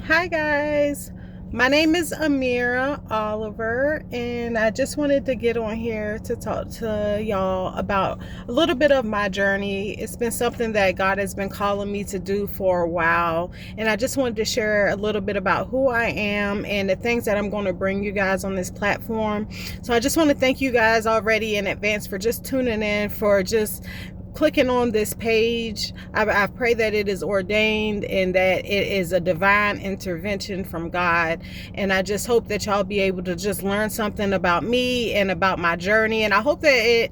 Hi guys, my name is Amira Oliver, and I just wanted to get on here to talk to y'all about a little bit of my journey. It's been something that God has been calling me to do for a while, and I just wanted to share a little bit about who I am and the things that I'm going to bring you guys on this platform. So I just want to thank you guys already in advance for just tuning in, for just clicking on this page. I pray that it is ordained and that it is a divine intervention from God. And I just hope that y'all be able to just learn something about me and about my journey. And I hope that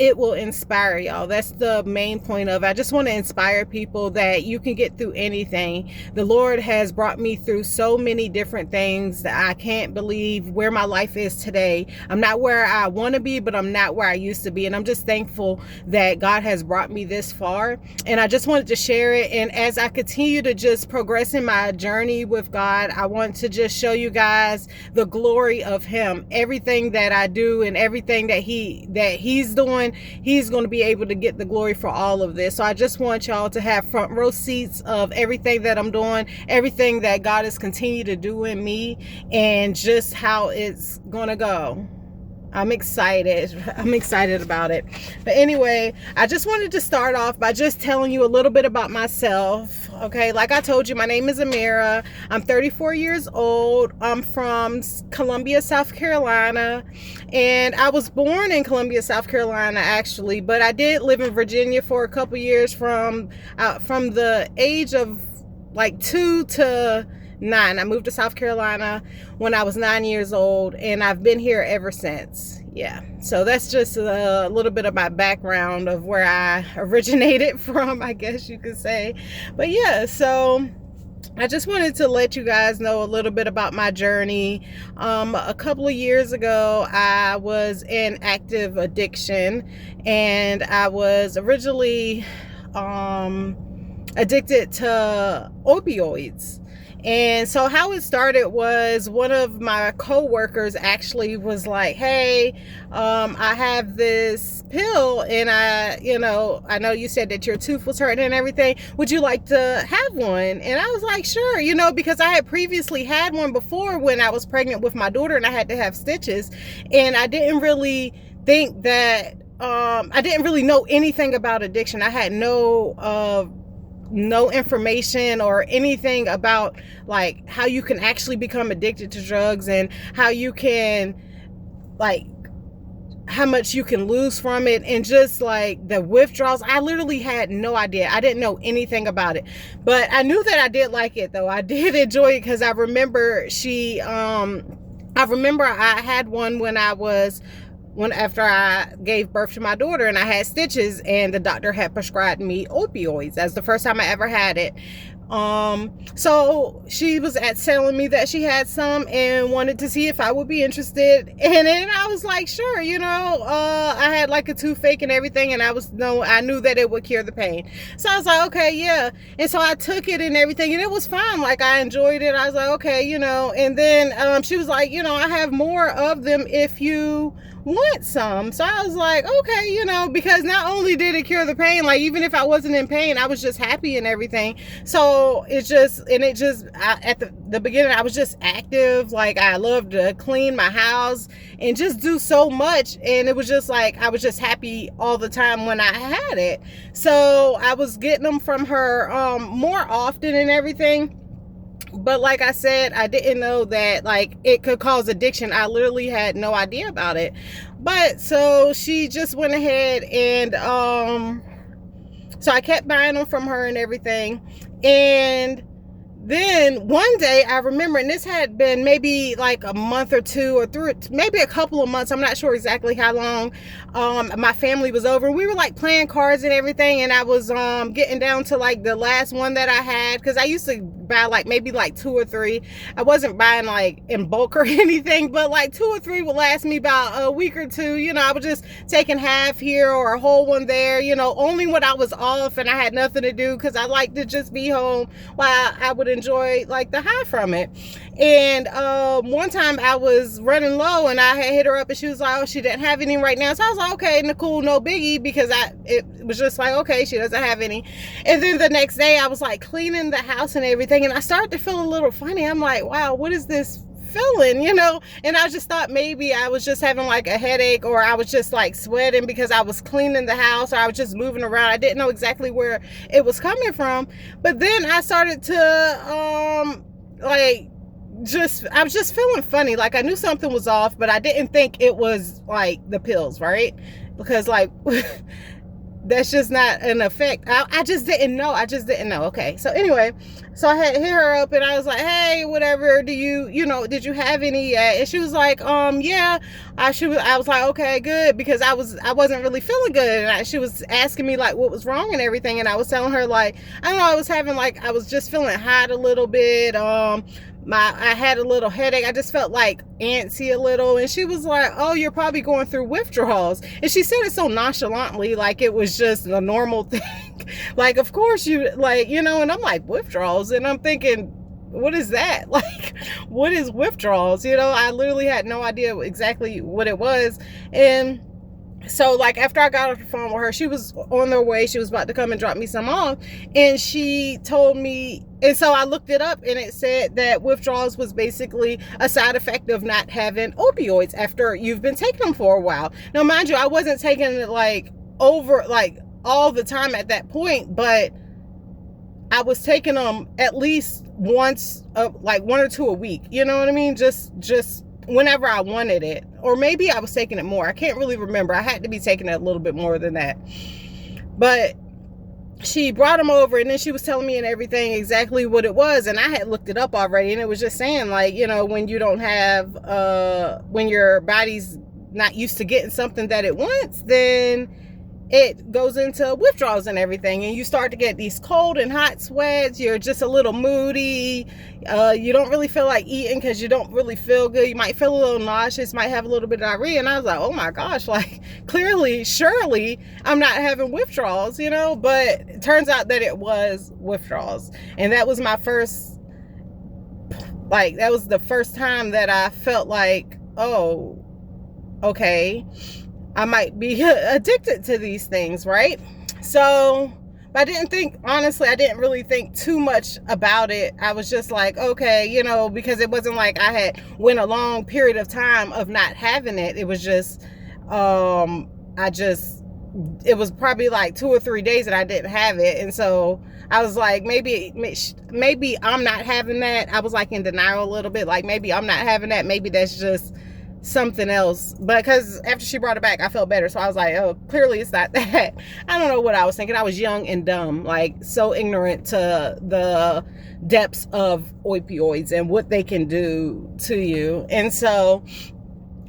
it will inspire y'all. That's the main point of it. I just want to inspire people that you can get through anything. The Lord has brought me through so many different things that I can't believe where my life is today. I'm not where I want to be, but I'm not where I used to be. And I'm just thankful that God has brought me this far. And I just wanted to share it. And as I continue to just progress in my journey with God, I want to just show you guys the glory of Him. Everything that I do and everything that He's doing, He's going to be able to get the glory for all of this. So I just want y'all to have front row seats of everything that I'm doing, everything that God has continued to do in me, and just how it's going to go. I'm excited about it. But anyway, I just wanted to start off by just telling you a little bit about myself. Okay, like I told you, my name is Amira. I'm 34 years old. I'm from Columbia, South Carolina, and I was born in Columbia, South Carolina, actually, but I did live in Virginia for a couple years from the age of like 2 to 9. I moved to South Carolina when I was 9 years old, and I've been here ever since. Yeah, so that's just a little bit of my background of where I originated from, I guess you could say. But yeah, so I just wanted to let you guys know a little bit about my journey. A couple of years ago, I was in active addiction, and I was originally addicted to opioids. And so how it started was one of my co-workers actually was like, hey, I have this pill, and I know you said that your tooth was hurting and everything. Would you like to have one? And I was like, sure, because I had previously had one before when I was pregnant with my daughter and I had to have stitches. And I didn't really think that, I didn't really know anything about addiction. I had no information or anything about like how you can actually become addicted to drugs and how you can, like, how much you can lose from it, and just like the withdrawals. I literally had no idea. I didn't know anything about it, but I knew that I did like it though. I did enjoy it because I remember I had one after I gave birth to my daughter and I had stitches, and the doctor had prescribed me opioids. That's the first time I ever had it. So she was telling me that she had some and wanted to see if I would be interested. And then I was like, sure, I had like a toothache and everything, and I knew that it would cure the pain. So I was like, okay, yeah. And so I took it and everything, and it was fine. Like, I enjoyed it. I was like, okay, and then, she was like, I have more of them if you want some. So I was like, okay, because not only did it cure the pain, like, even if I wasn't in pain, I was just happy and everything. So at the beginning, I was just active. Like, I loved to clean my house and just do so much. And it was just like, I was just happy all the time when I had it. So I was getting them from her, more often and everything. But like I said, I didn't know that like it could cause addiction. I literally had no idea about it. But so she just went ahead and so I kept buying them from her and everything. And then one day I remember, and this had been maybe like a month or two or three, maybe a couple of months, I'm not sure exactly how long, my family was over, and we were like playing cards and everything, and I was getting down to like the last one that I had, because I used to buy like maybe like 2 or 3. I wasn't buying like in bulk or anything, but like 2 or 3 would last me about a week or two. I was just taking half here or a whole one there, only when I was off and I had nothing to do, because I like to just be home while I would enjoy like the high from it. And one time I was running low and I had hit her up and she was like, oh, she didn't have any right now. So I was like, okay, Nicole, no biggie, because it was just like, okay, she doesn't have any. And then the next day I was like cleaning the house and everything, everything. And I started to feel a little funny. I'm like, wow, what is this feeling, you know? And I just thought maybe I was just having like a headache, or I was just like sweating because I was cleaning the house, or I was just moving around. I didn't know exactly where it was coming from. But then I started to like I was just feeling funny. Like I knew something was off, but I didn't think it was like the pills, right? Because like that's just not an effect. I just didn't know. Okay. So anyway, so I had hit her up and I was like, hey, whatever, did you have any yet? And she was like, yeah. I was like, okay, good, because I wasn't really feeling good. And she was asking me like what was wrong and everything. And I was telling her like, I don't know, I was just feeling hot a little bit. I had a little headache. I just felt like antsy a little. And she was like, oh, you're probably going through withdrawals. And she said it so nonchalantly, like it was just a normal thing. Like, of course you, like, you know, and I'm like, withdrawals? And I'm thinking, what is that? Like, what is withdrawals? You know, I literally had no idea exactly what it was. And so like after I got off the phone with her, she was on her way. She was about to come and drop me some off. And she told me, and so I looked it up, and it said that withdrawals was basically a side effect of not having opioids after you've been taking them for a while. Now, mind you, I wasn't taking it like over like all the time at that point, but I was taking them at least once, like 1 or 2 a week. You know what I mean? Just whenever I wanted it. Or maybe I was taking it more. I can't really remember. I had to be taking it a little bit more than that. But she brought them over, and then she was telling me and everything exactly what it was. And I had looked it up already, and it was just saying like, you know, when you don't have, when your body's not used to getting something that it wants, then it goes into withdrawals and everything, and you start to get these cold and hot sweats. You're just a little moody. You don't really feel like eating because you don't really feel good. You might feel a little nauseous, might have a little bit of diarrhea. And I was like, oh my gosh, like surely I'm not having withdrawals, you know? But it turns out that it was withdrawals. And that was my first, like, that was the first time that I felt like, oh, okay, I might be addicted to these things, right? So I didn't really think too much about it. I was just like, okay, you know, because it wasn't like I had went a long period of time of not having it. It was just, it was probably like 2 or 3 days that I didn't have it. And so I was like, maybe I'm not having that. I was like in denial a little bit, like maybe I'm not having that. Maybe that's just something else. But because after she brought it back, I felt better. So I was like, oh, clearly it's not that. I don't know what I was thinking. I was young and dumb, like so ignorant to the depths of opioids and what they can do to you. And so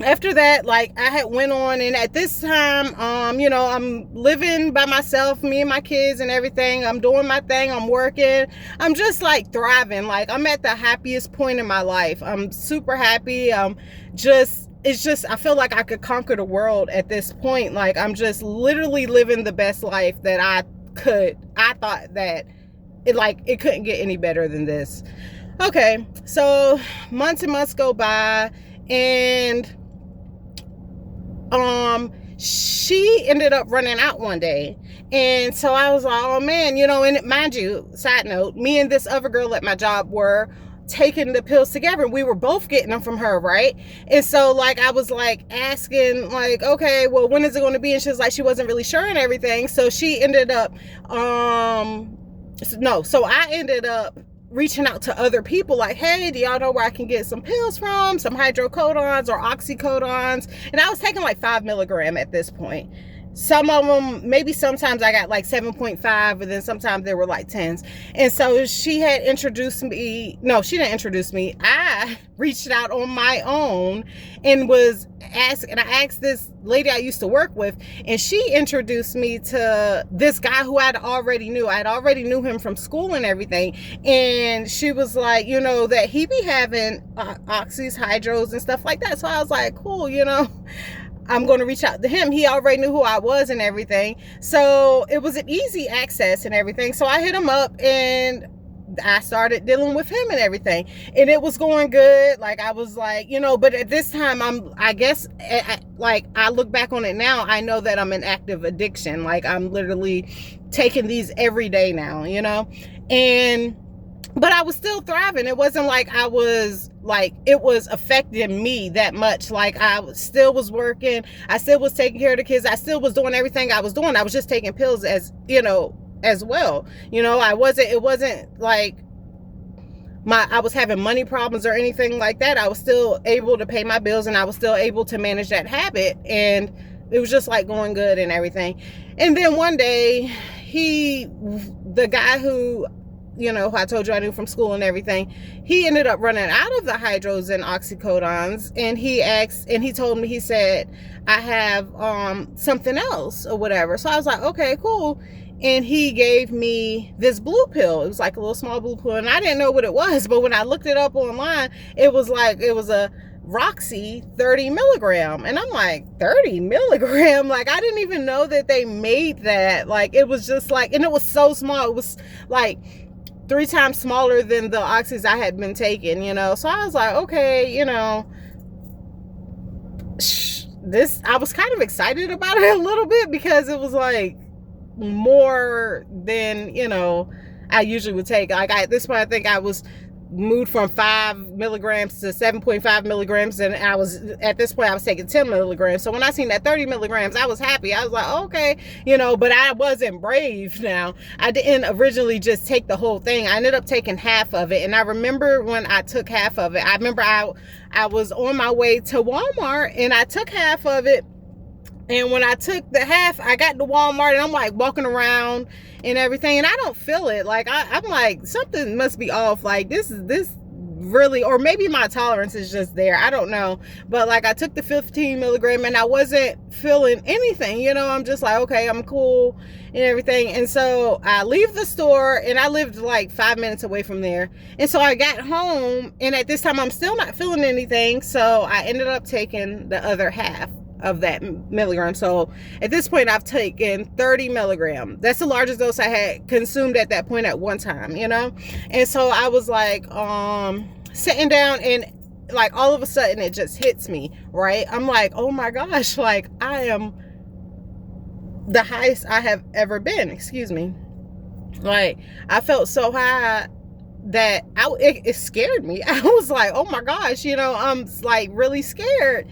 after that, like I had went on, and at this time, you know, I'm living by myself, me and my kids and everything. I'm doing my thing. I'm working. I'm just like thriving. Like I'm at the happiest point in my life. I'm super happy. It's just, I feel like I could conquer the world at this point. Like I'm just literally living the best life that I could. I thought that it couldn't get any better than this. Okay. So months and months go by, and she ended up running out one day. And so I was like, oh man, you know, and mind you, side note, me and this other girl at my job were taking the pills together. We were both getting them from her, right? And so like I was like asking like, okay, well, when is it going to be? And she was like, she wasn't really sure and everything. So she ended up so I ended up reaching out to other people like, hey, do y'all know where I can get some pills from, some hydrocodons or oxycodons? And I was taking like 5 milligram at this point. Some of them, maybe sometimes I got like 7.5, and then sometimes they were like 10s. And so she had introduced me. No, she didn't introduce me. I reached out on my own and was asked, and I asked this lady I used to work with, and she introduced me to this guy who I'd already knew. I'd already knew him from school and everything. And she was like, you know, that he be having oxys, hydros and stuff like that. So I was like, cool, you know, I'm going to reach out to him. He already knew who I was and everything. So it was an easy access and everything. So I hit him up and I started dealing with him and everything. And it was going good. Like I was like, you know, but at this time, I look back on it now, I know that I'm in active addiction. Like I'm literally taking these every day now, you know. And but I was still thriving. It wasn't like I was like, it was affecting me that much. Like I still was working. I still was taking care of the kids. I still was doing everything I was doing. I was just taking pills as, as well. It wasn't like I was having money problems or anything like that. I was still able to pay my bills, and I was still able to manage that habit. And it was just like going good and everything. And then one day the guy who I told you I knew from school and everything, he ended up running out of the hydros and oxycodones, and he told me, he said, I have something else or whatever. So I was like, okay, cool. And he gave me this blue pill. It was like a little small blue pill, and I didn't know what it was, but when I looked it up online, it was a Roxy 30 milligram. And I'm like, 30 milligram? Like, I didn't even know that they made that. Like, it was just like, and it was so small. It was like 3 times smaller than the oxys I had been taking, So I was like, okay, I was kind of excited about it a little bit, because it was like more than, I usually would take. Like, at this point, I think I was moved from 5 milligrams to 7.5 milligrams, and at this point I was taking 10 milligrams. So when I seen that 30 milligrams, I was happy. I was like, okay, but I wasn't brave. Now, I didn't originally just take the whole thing. I ended up taking half of it. And I remember when I took half of it, I remember I was on my way to Walmart, and I took half of it. And when I took the half, I got to Walmart, and I'm like walking around and everything, and I don't feel it. Like, I'm like, something must be off. Like, this really, or maybe my tolerance is just there. I don't know. But like, I took the 15 milligram, and I wasn't feeling anything. I'm just like, okay, I'm cool and everything. And so I leave the store, and I lived like 5 minutes away from there. And so I got home, and at this time I'm still not feeling anything. So I ended up taking the other half of that milligram. So at this point, I've taken 30 milligram. That's the largest dose I had consumed at that point at one time, And so I was like, sitting down, and like all of a sudden it just hits me, right? I'm like, oh my gosh, like I am the highest I have ever been. Excuse me. Like, I felt so high that it scared me. I was like, oh my gosh, I'm like really scared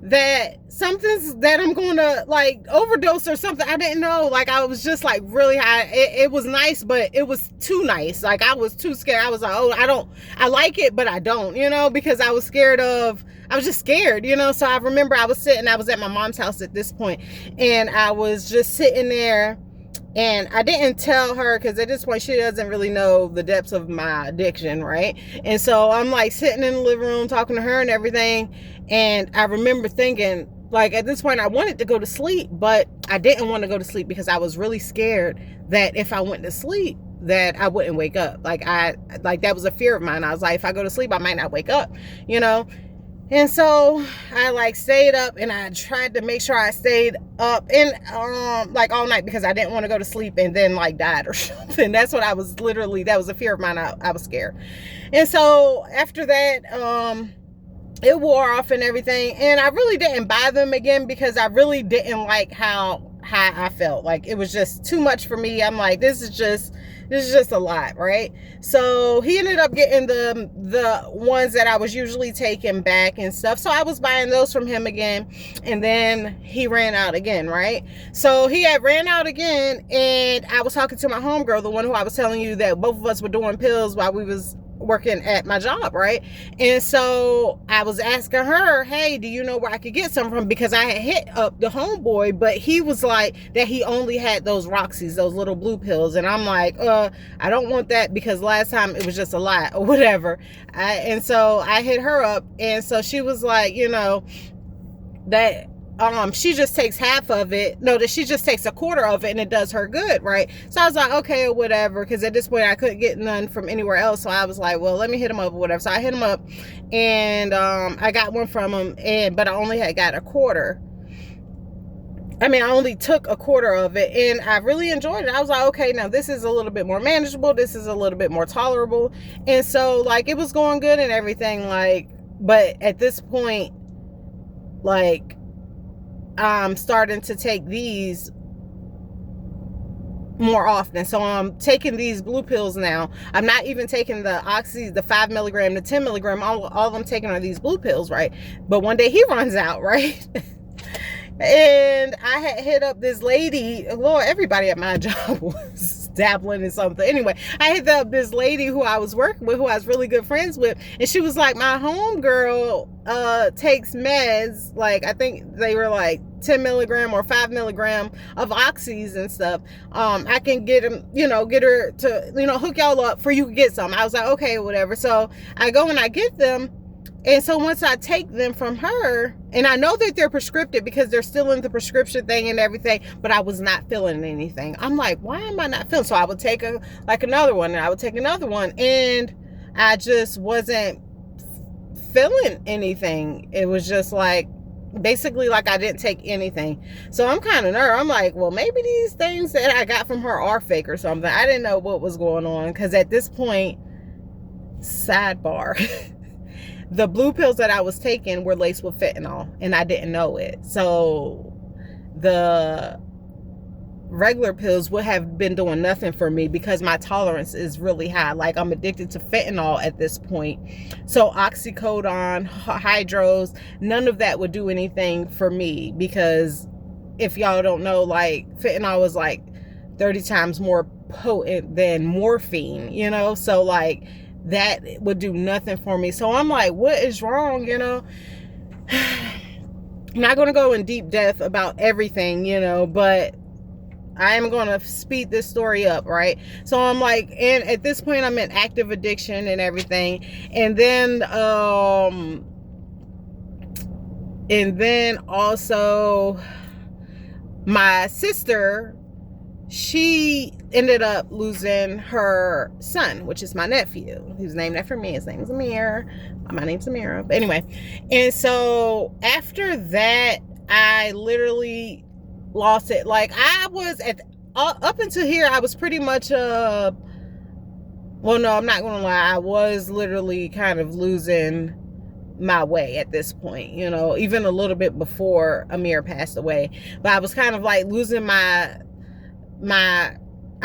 that I'm going to like overdose or something. I didn't know. Like, I was just like really high. It was nice, but it was too nice. Like, I was too scared. I was like, oh, I like it, but I don't, because I was just scared, So I remember I was at my mom's house at this point, and I was just sitting there. And I didn't tell her, because at this point she doesn't really know the depths of my addiction, right? And so I'm like sitting in the living room talking to her and everything. And I remember thinking, like, at this point I wanted to go to sleep, but I didn't want to go to sleep because I was really scared that if I went to sleep, that I wouldn't wake up. Like, that was a fear of mine. I was like, if I go to sleep, I might not wake up, And so I like stayed up, and I tried to make sure I stayed up and like all night, because I didn't want to go to sleep and then like died or something. That's what that was a fear of mine. I was scared. And so after that, it wore off and everything, and I really didn't buy them again, because I really didn't like how high I felt. Like, it was just too much for me. I'm like, this is just a lot, right? So he ended up getting the ones that I was usually taking back and stuff. So I was buying those from him again, and then he ran out again, right? So he had ran out again, and I was talking to my homegirl, the one who I was telling you that both of us were doing pills while we was working at my job, right? And so I was asking her, hey, do you know where I could get some from? Because I had hit up the homeboy, but he was like that he only had those Roxys, those little blue pills. And I'm like, I don't want that, because last time it was just a lot or whatever. And so I hit her up, and so she was like, that she just takes half of it. No, that she just takes a quarter of it, and it does her good, right? So I was like, okay, or whatever, because at this point I couldn't get none from anywhere else. So I was like, well, let me hit him up or whatever. So I hit him up, and I got one from him, but I only had got a quarter. I only took a quarter of it, and I really enjoyed it. I was like, okay, now this is a little bit more manageable. This is a little bit more tolerable. And so like, it was going good and everything, like, but at this point, like, I'm starting to take these more often. So I'm taking these blue pills now. I'm not even taking the oxy, the 5 milligram, the 10 milligram. All I'm taking are these blue pills, right? But one day he runs out, right? And I had hit up this lady. Lord, everybody at my job was dabbling in something. Anyway, I hit up this lady who I was working with, who I was really good friends with, and she was like, my homegirl takes meds, like I think they were like 10 milligram or 5 milligram of oxys and stuff. I can get them, get her to, hook y'all up for you to get some. I was like, okay, whatever. So I go and I get them. And so once I take them from her, and I know that they're prescriptive because they're still in the prescription thing and everything, but I was not feeling anything. I'm like, why am I not feeling? So I would take another one, and I would take another one, and I just wasn't feeling anything. It was just like, basically like I didn't take anything. So I'm kind of nervous. I'm like, well, maybe these things that I got from her are fake or something. I didn't know what was going on, because at this point, sidebar, the blue pills that I was taking were laced with fentanyl, and I didn't know it. So the regular pills would have been doing nothing for me because my tolerance is really high. Like, I'm addicted to fentanyl at this point. So oxycodone, hydros, none of that would do anything for me, because if y'all don't know, like, fentanyl was like 30 times more potent than morphine, so like that would do nothing for me. So I'm like, what is wrong? I'm not going to go in deep depth about everything, but I am going to speed this story up, right? So I'm like, and at this point I'm in active addiction and everything. And then also my sister, she ended up losing her son, which is my nephew. He was named after me. His name is Amir. My name's Amira. But anyway, and so after that, I literally lost it. Like, I was up until here, I was pretty much well, no, I'm not gonna lie, I was literally kind of losing my way at this point, even a little bit before Amir passed away. But I was kind of like losing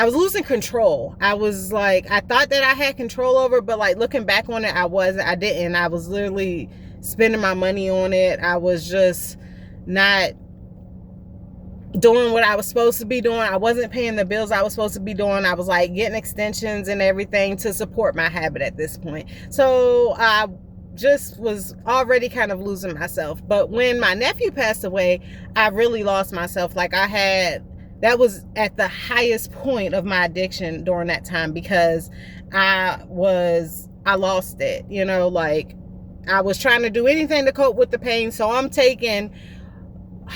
I was losing control. I was like, I thought that I had control over it, but like looking back on it, I didn't. I was literally spending my money on it. I was just not doing what I was supposed to be doing. I wasn't paying the bills I was supposed to be doing. I was like getting extensions and everything to support my habit at this point. So I just was already kind of losing myself. But when my nephew passed away, I really lost myself. Like, that was at the highest point of my addiction during that time, because I lost it, like I was trying to do anything to cope with the pain. So I'm taking not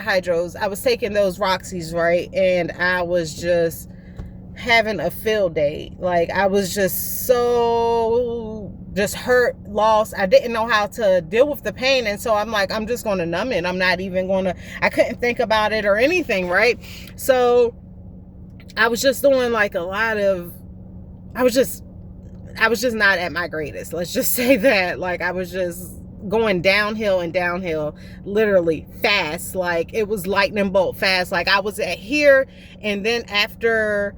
hydros. I was taking those Roxys, right? And I was just having a field day. Like, I was just hurt, lost. I didn't know how to deal with the pain. And so I'm like, I'm just going to numb it. I'm not even I couldn't think about it or anything, right? So I was just doing like I was just not at my greatest. Let's just say that. Like, I was just going downhill and downhill, literally fast. Like, it was lightning bolt fast. Like, I was at here, and then after,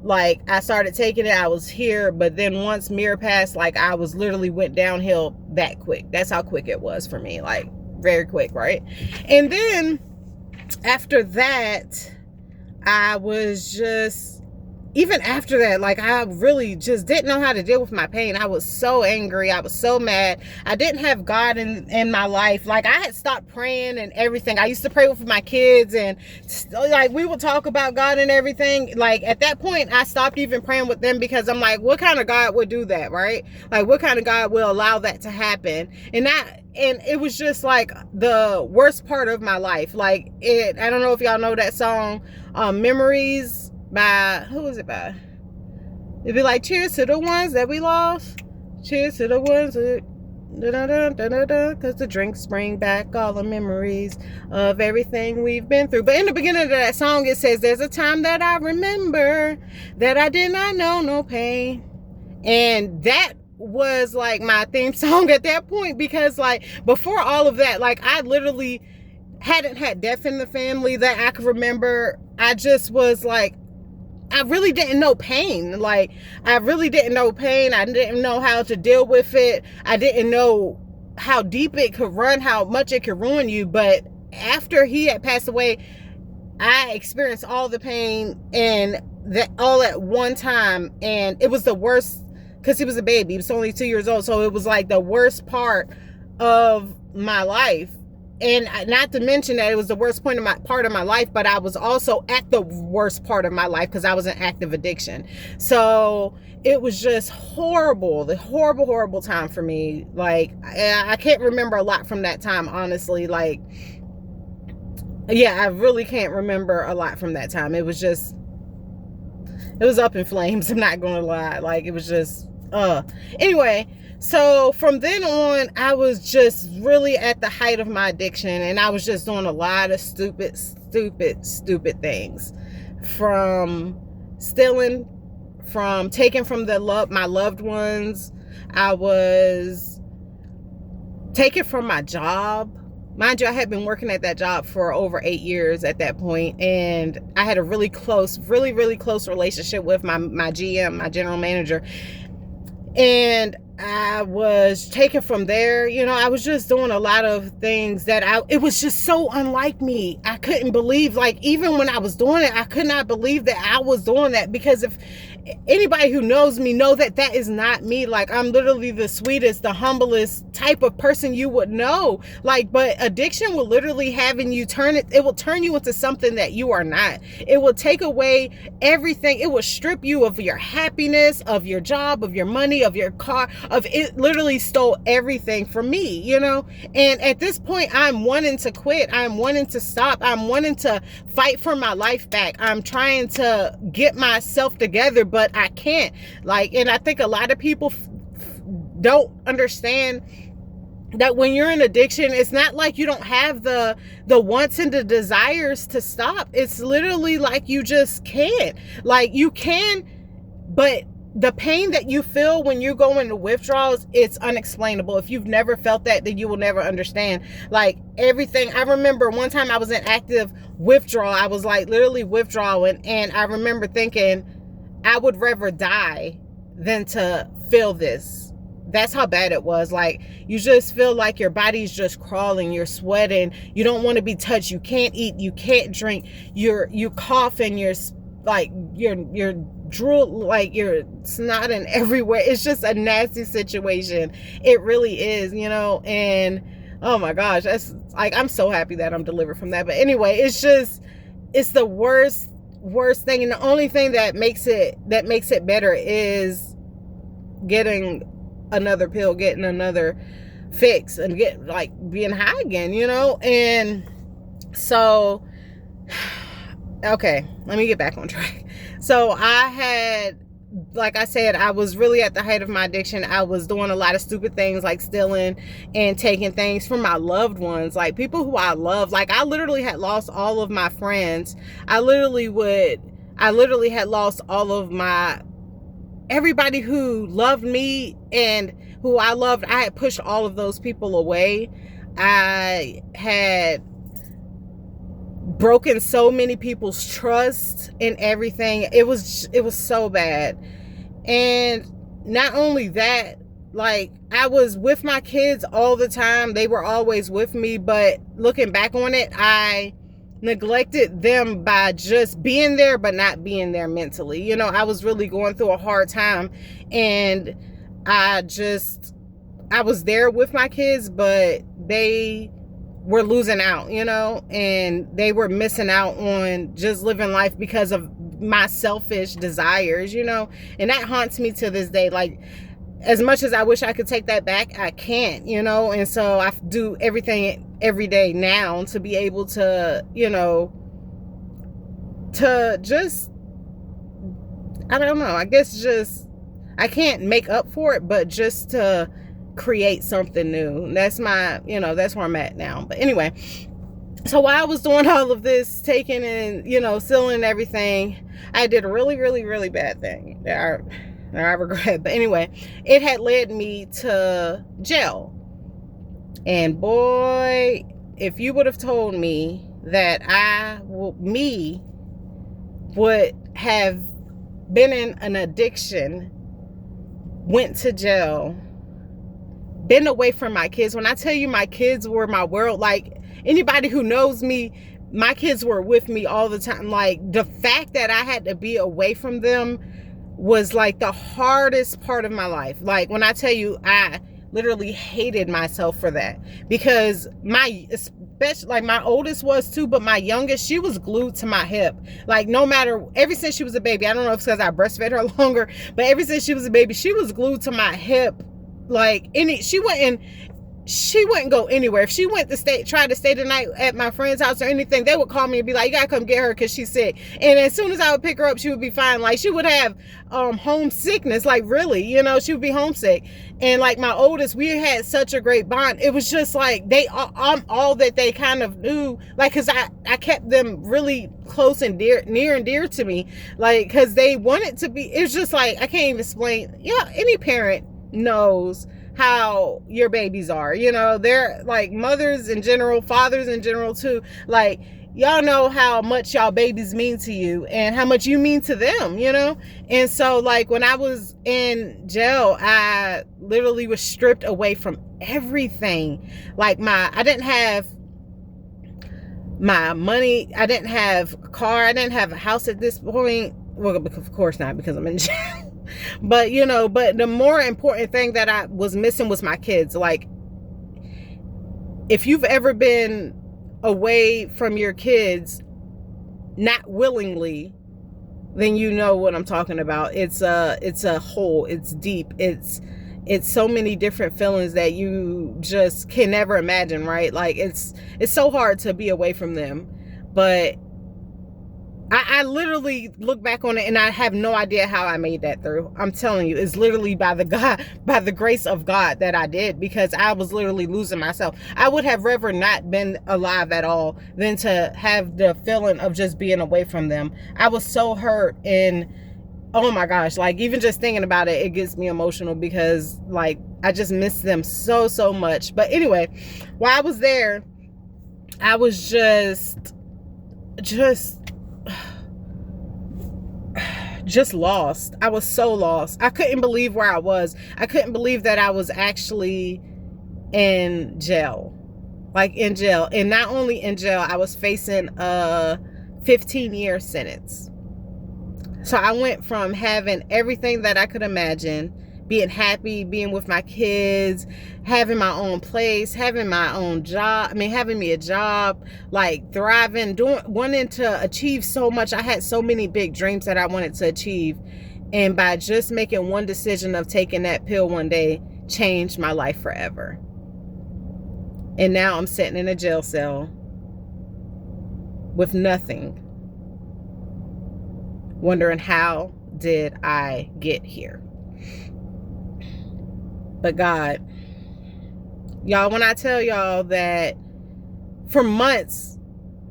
like, I started taking it, I was here. But then once Mir passed, like, I was literally went downhill that quick. That's how quick it was for me. Like, very quick, right? And then after that, I was just, even after that, like, I really just didn't know how to deal with my pain. I was so angry. I was so mad. I didn't have God in my life. Like, I had stopped praying and everything. I used to pray with my kids, and like, we would talk about God and everything. Like, at that point, I stopped even praying with them, because I'm like, what kind of God would do that, right? Like, what kind of God will allow that to happen? And it was just like the worst part of my life. Like, I don't know if y'all know that song, Memories, by, who was it by? It'd be like, cheers to the ones that we lost. Cheers to the ones that, because the drinks bring back all the memories of everything we've been through. But in the beginning of that song, it says, there's a time that I remember that I did not know no pain. And that was like my theme song at that point, because like before all of that, like, I literally hadn't had death in the family that I could remember. I just was like, I really didn't know pain. Like, I really didn't know pain. I didn't know how to deal with it. I didn't know how deep it could run, how much it could ruin you. But after he had passed away, I experienced all the pain and that all at one time. And it was the worst because he was a baby. He was only 2 years old. So it was like the worst part of my life. And not to mention that it was the worst part of my life, but I was also at the worst part of my life because I was in active addiction. So it was just horrible, the horrible time for me. Like, I can't remember a lot from that time, honestly. Like, yeah, I really can't remember a lot from that time. It was up in flames. I'm not going to lie. Like, it was just, anyway. So from then on, I was just really at the height of my addiction, and I was just doing a lot of stupid things, from stealing, from taking from my loved ones. I was taking from my job. Mind you, I had been working at that job for over 8 years at that point, and I had a really close relationship with my GM, my general manager. And I was taken from there. You know, I was just doing a lot of things that it was just so unlike me. I couldn't believe, like, even when I was doing it, I could not believe that I was doing that, because if anybody who knows me know that that is not me. Like, I'm literally the sweetest, the humblest type of person you would know. Like, but addiction will literally it will turn you into something that you are not. It will take away everything. It will strip you of your happiness, of your job, of your money, of your car, it literally stole everything from me, you know? And at this point, I'm wanting to quit. I'm wanting to stop. I'm wanting to fight for my life back. I'm trying to get myself together, but I can't. Like, and I think a lot of people don't understand that when you're in addiction, it's not like you don't have the wants and the desires to stop. It's literally like you just can't. Like, you can, but the pain that you feel when you go into withdrawals, it's unexplainable. If you've never felt that, then you will never understand. Like, everything. I remember one time I was in active withdrawal. I was like literally withdrawing, and I remember thinking I would rather die than to feel this. That's how bad it was. Like, you just feel like your body's just crawling, you're sweating, you don't want to be touched, you can't eat, you can't drink, you coughing, you're drool, like you're snotting everywhere. It's just a nasty situation. It really is, you know. And oh my gosh, that's like, I'm so happy that I'm delivered from that. But anyway, it's the worst thing. And the only thing that makes it better is getting another pill, getting another fix, and being high again, you know. And so, okay, let me get back on track. So like I said, I was really at the height of my addiction. I was doing a lot of stupid things, like stealing and taking things from my loved ones, like people who I love. Like, I literally had lost all of my friends. I literally had lost all of everybody who loved me and who I loved. I had pushed all of those people away. I had broken so many people's trust and everything. It was so bad. And not only that, like, I was with my kids all the time. They were always with me, but looking back on it, I neglected them by just being there but not being there mentally. You know, I was really going through a hard time, and I was there with my kids, but they were losing out, you know, and they were missing out on just living life because of my selfish desires, you know. And that haunts me to this day. Like, as much as I wish I could take that back, I can't, you know. And so I do everything every day now to be able to, you know, to just, I don't know, I guess just, I can't make up for it, but just to create something new. That's that's where I'm at now. But anyway, so while I was doing all of this, taking and, you know, stealing everything, I did a really, really, really bad thing that I regret. But anyway, it had led me to jail. And boy, if you would have told me that me would have been in an addiction, went to jail, been away from my kids. When I tell you my kids were my world, like anybody who knows me, my kids were with me all the time. Like the fact that I had to be away from them was like the hardest part of my life. Like when I tell you, I literally hated myself for that, because especially like my oldest was too, but my youngest, she was glued to my hip. Like no matter, ever since she was a baby, I don't know if it's because I breastfed her longer, but ever since she was a baby, she was glued to my hip. Like she wouldn't go anywhere. If she went to tried to stay the night at my friend's house or anything, they would call me and be like, you gotta come get her because she's sick. And as soon as I would pick her up, she would be fine. Like she would have homesickness, like really, she would be homesick. And like my oldest, we had such a great bond. It was just like I'm all that they kind of knew, like because I kept them really close and near and dear to me, like because they wanted to be. It's just like I can't even explain. Any parent knows how your babies are. They're like mothers in general, fathers in general too. Like y'all know how much y'all babies mean to you and how much you mean to them, And so like when I was in jail, I literally was stripped away from everything. Like I didn't have my money, I didn't have a car, I didn't have a house at this point. Well, of course not, because I'm in jail. But but the more important thing that I was missing was my kids. Like if you've ever been away from your kids not willingly, then you know what I'm talking about. It's a hole, it's deep, it's so many different feelings that you just can never imagine, right? Like it's so hard to be away from them. But I literally look back on it and I have no idea how I made that through. I'm telling you, it's literally by the grace of God that I did, because I was literally losing myself. I would have rather not been alive at all than to have the feeling of just being away from them. I was so hurt, and oh my gosh, like even just thinking about it, it gets me emotional, because like I just miss them so much. But anyway, while I was there, I was just lost. I was so lost. I couldn't believe where I was. I couldn't believe that I was actually in jail. Like in jail. And not only in jail, I was facing a 15-year sentence. So I went from having everything that I could imagine, being happy, being with my kids, having my own place, having my own job. Having me a job, like thriving, wanting to achieve so much. I had so many big dreams that I wanted to achieve. And by just making one decision of taking that pill one day, changed my life forever. And now I'm sitting in a jail cell with nothing, wondering how did I get here? But God, y'all, when I tell y'all that for months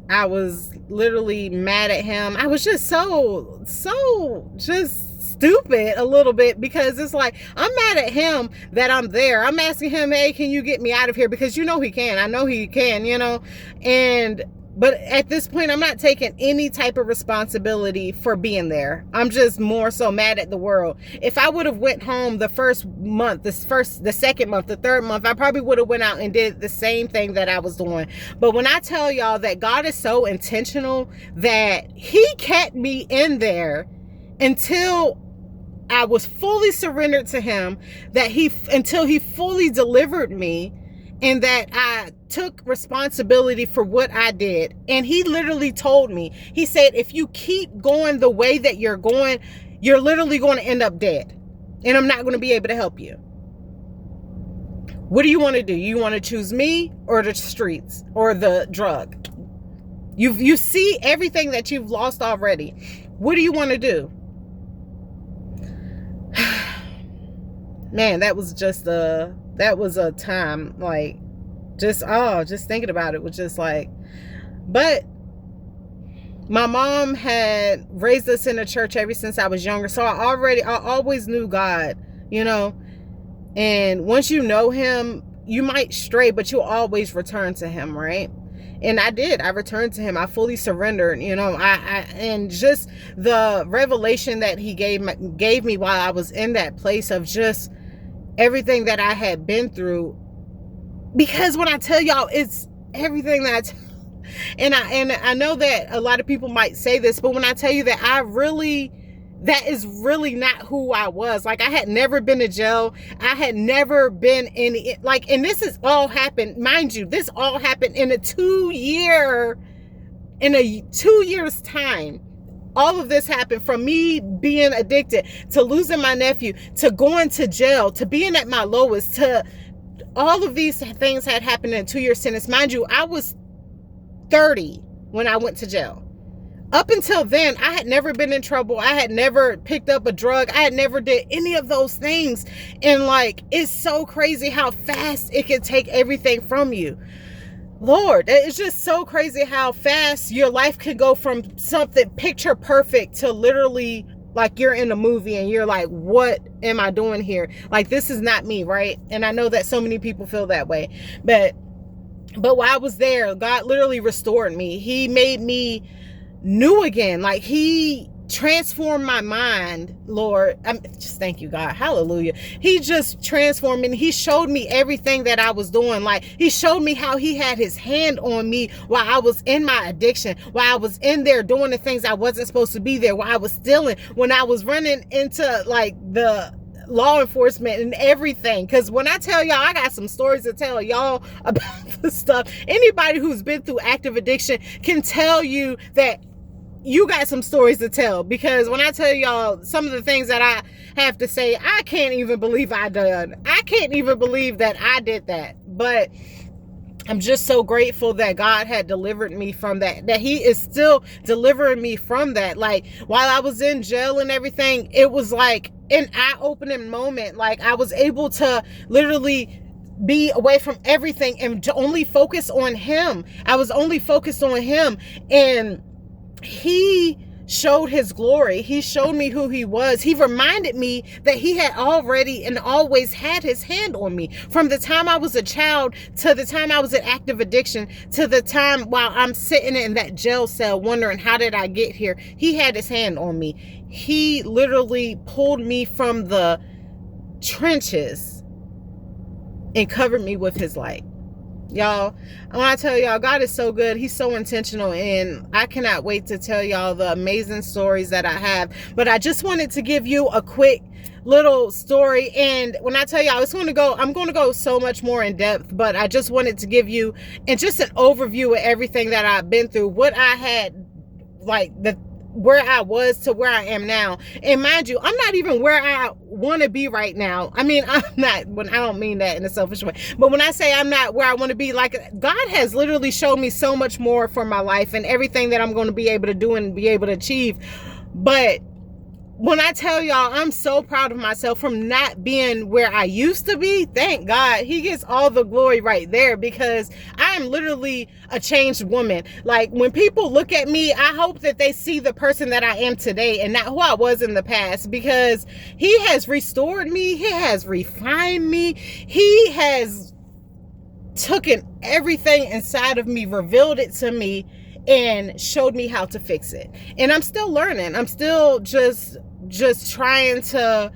I was literally mad at him, I was just so just stupid a little bit, because it's like I'm mad at him that I'm there. I'm asking him, hey, can you get me out of here? Because he can. I know he can, But at this point, I'm not taking any type of responsibility for being there. I'm just more so mad at the world. If I would have went home the first month, the second month, the third month, I probably would have went out and did the same thing that I was doing. But when I tell y'all that God is so intentional that he kept me in there until I was fully surrendered to him, until he fully delivered me, and that I took responsibility for what I did. And he literally told me, he said, if you keep going the way that you're going, you're literally going to end up dead. And I'm not going to be able to help you. What do you want to do? You want to choose me or the streets or the drug? You see everything that you've lost already. What do you want to do? Man, that was a time, like, just thinking about it was just like, but my mom had raised us in the church ever since I was younger. So I always knew God, and once you know him, you might stray, but you'll always return to him. Right. And I did. I returned to him. I fully surrendered. And just the revelation that he gave me while I was in that place of just everything that I had been through. Because when I tell y'all, it's everything that and I know that a lot of people might say this, but when I tell you that that is really not who I was. Like, I had never been to jail. I had never been and this has all happened, mind you, this all happened in a 2 years time. All of this happened from me being addicted, to losing my nephew, to going to jail, to being at my lowest, to all of these things had happened in a 2-year sentence. Mind you, I was 30 when I went to jail. Up until then, I had never been in trouble. I had never picked up a drug. I had never did any of those things. And it's so crazy how fast it can take everything from you. Lord, it's just so crazy how fast your life can go from something picture perfect to literally like you're in a movie and you're like, what am I doing here? Like, this is not me, right? And I know that so many people feel that way. But while I was there, God literally restored me. He made me new again. Like, he transformed my mind, Lord. Just thank you, God. Hallelujah. He just transformed me, and he showed me everything that I was doing. Like, he showed me how he had his hand on me while I was in my addiction, while I was in there doing the things I wasn't supposed to be there, while I was stealing, when I was running into the law enforcement and everything. Because when I tell y'all, I got some stories to tell y'all about this stuff. Anybody who's been through active addiction can tell you that you got some stories to tell. Because when I tell y'all some of the things that I have to say, I can't even believe I done. I can't even believe that I did that. But I'm just so grateful that God had delivered me from that he is still delivering me from that. Like, while I was in jail and everything, it was like an eye-opening moment. Like, I was able to literally be away from everything and to only focus on him. I was only focused on him, and he showed his glory. He showed me who he was. He reminded me that he had already and always had his hand on me from the time I was a child to the time I was in active addiction to the time while I'm sitting in that jail cell wondering, how did I get here? He had his hand on me. He literally pulled me from the trenches and covered me with his light. Y'all, I want to tell y'all, God is so good. He's so intentional, and I cannot wait to tell y'all the amazing stories that I have. But I just wanted to give you a quick little story, and when I tell y'all, I'm going to go so much more in depth, but I just wanted to give you just an overview of everything that I've been through, what I had, where I was to where I am now. And mind you, I'm not even where I want to be right now. I mean, I don't mean that in a selfish way, but when I say I'm not where I want to be, like, God has literally shown me so much more for my life and everything that I'm going to be able to do and be able to achieve. But when I tell y'all, I'm so proud of myself from not being where I used to be. Thank God. He gets all the glory right there, because I am literally a changed woman. Like, when people look at me, I hope that they see the person that I am today and not who I was in the past, because he has restored me. He has refined me. He has taken everything inside of me, revealed it to me, and showed me how to fix it. And I'm still learning. I'm still just trying to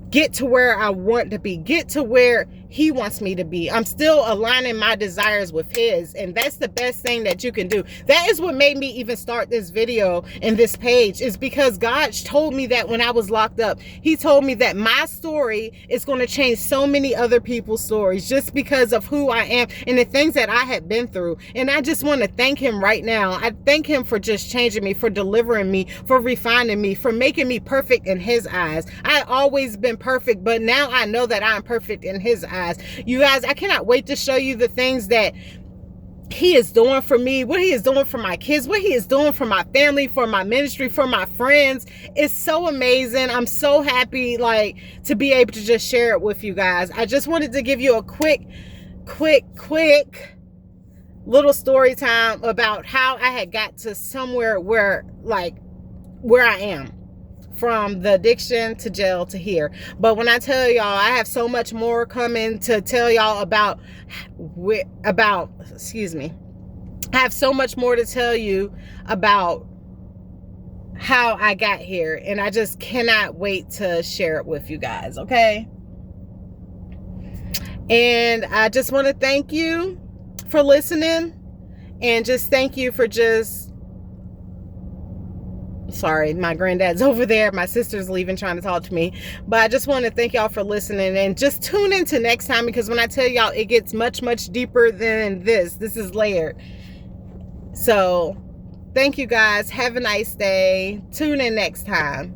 get to where I want to be, get to where he wants me to be. I'm still aligning my desires with his, and that's the best thing that you can do. That is what made me even start this video and this page, is because God told me that when I was locked up. He told me that my story is going to change so many other people's stories just because of who I am and the things that I had been through. And I just want to thank him right now. I thank him for just changing me, for delivering me, for refining me, for making me perfect in his eyes. I had always been perfect, but now I know that I'm perfect in his eyes. You guys, I cannot wait to show you the things that he is doing for me, what he is doing for my kids, what he is doing for my family, for my ministry, for my friends. It's so amazing. I'm so happy, like, to be able to just share it with you guys. I just wanted to give you a quick little story time about how I had got to somewhere where I am, from the addiction to jail to here. But when I tell y'all, I have so much more coming to tell y'all about I have so much more to tell you about how I got here, and I just cannot wait to share it with you guys, okay? And I just want to thank you for listening, and just thank you for sorry, my granddad's over there. My sister's leaving trying to talk to me. But I just want to thank y'all for listening, and just tune into next time, because when I tell y'all, it gets much, much deeper than this. This is layered. So thank you guys. Have a nice day. Tune in next time.